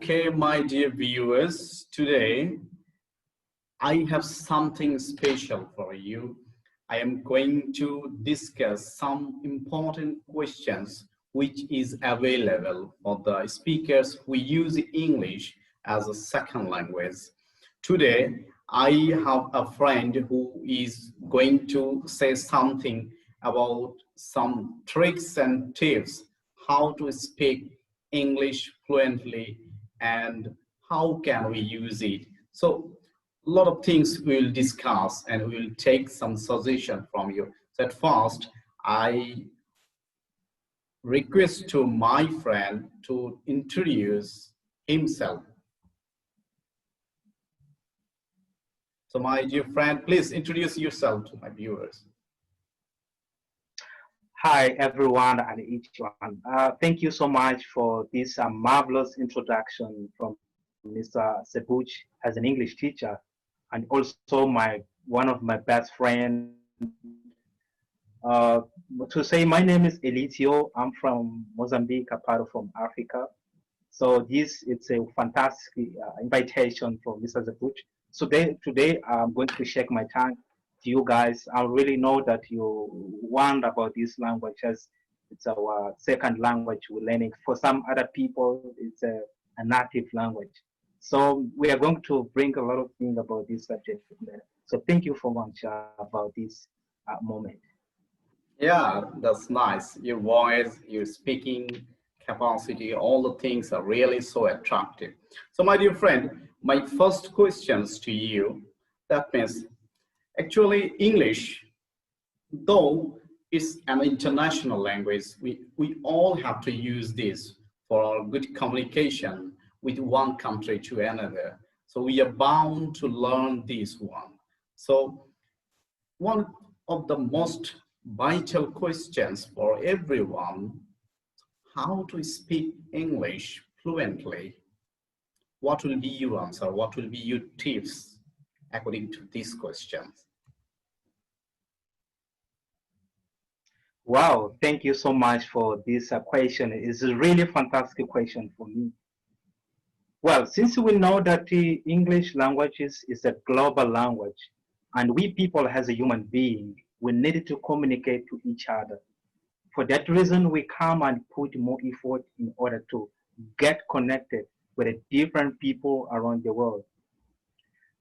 Okay, my dear viewers, today I have something special for you. I am going to discuss some important questions which is available for the speakers who use English as a second language. Today, I have a friend who is going to say something about some tricks and tips how to speak English fluently and how can we use it. So a lot of things we'll discuss and we'll take some suggestion from you. So at first, I request to my friend to introduce himself. So my dear friend, please introduce yourself to my viewers. Hi, everyone and each one. Thank you so much for this marvelous introduction from Mr. Sabuj as an English teacher, and also one of my best friends. Uh, to say my name is Elitio. I'm from Mozambique, a part of from Africa. So it's a fantastic invitation from Mr. Sabuj. So today I'm going to shake my tongue to you guys. I really know that you wonder about this language as it's our second language we're learning. For some other people, it's a native language. So we are going to bring a lot of things about this subject. So thank you so much about this moment. Yeah, that's nice. Your voice, your speaking capacity, all the things are really so attractive. So my dear friend, my first questions to you, that means actually English, though it's an international language, we all have to use this for our good communication with one country to another. So we are bound to learn this one. So one of the most vital questions for everyone, how to speak English fluently. What will be your answer? What will be your tips according to these questions? Wow, thank you so much for this question. It's a really fantastic question for me. Well, since we know that the English language is a global language, and we people as a human being, we need to communicate to each other. For that reason, we come and put more effort in order to get connected with the different people around the world.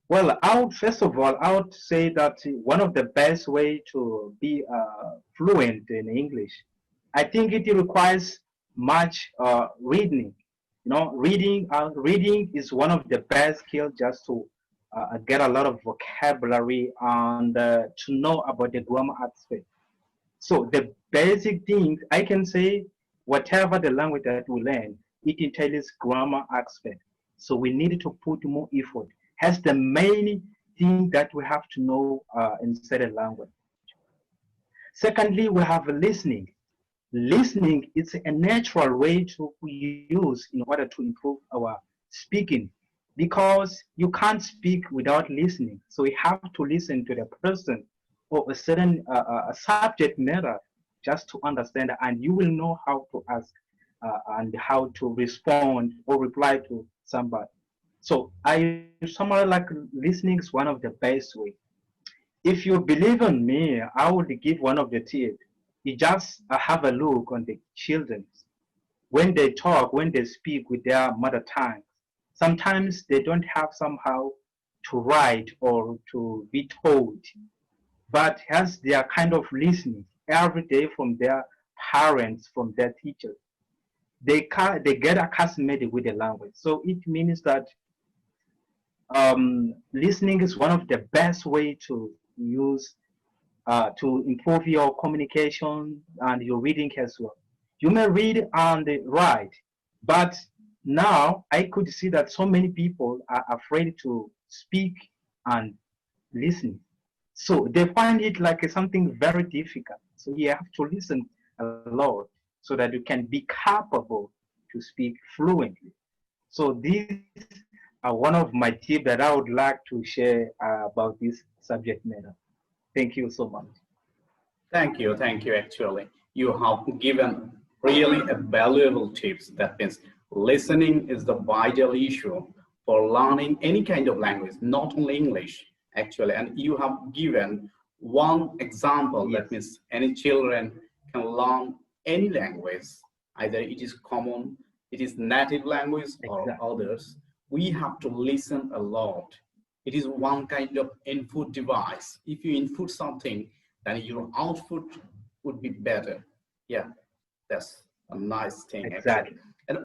Well, first of all, I would say that one of the best way to be fluent in English, I think it requires much reading. You know, reading is one of the best skills just to get a lot of vocabulary and to know about the grammar aspect. So the basic things I can say, whatever the language that we learn, it entails grammar aspect. So we need to put more effort. Has the main thing that we have to know inside a language. Secondly, we have listening. Listening is a natural way to use in order to improve our speaking because you can't speak without listening. So you have to listen to the person or a certain subject matter just to understand, and you will know how to ask and how to respond or reply to somebody. So I somehow like listening is one of the best way. If you believe in me, I would give one of the tips. You just have a look on the children. When they talk, when they speak with their mother tongue, sometimes they don't have somehow to write or to be told, but as they are kind of listening every day from their parents, from their teachers, they get accustomed with the language. So it means that listening is one of the best way to use to improve your communication and your reading as well. You may read and write, but now I could see that so many people are afraid to speak and listen. So they find it like something very difficult. So you have to listen a lot so that you can be capable to speak fluently. So these are one of my tips that I would like to share about this subject matter. Thank you so much. Thank you, actually. You have given really a valuable tips. That means Listening is the vital issue for learning any kind of language, not only English, actually. And you have given one example, that Yes, means any children can learn any language, either it is common, it is native language or exactly. others. We have to listen a lot. It is one kind of input device. If you input something, then your output would be better. Yeah, that's a nice thing actually. Exactly.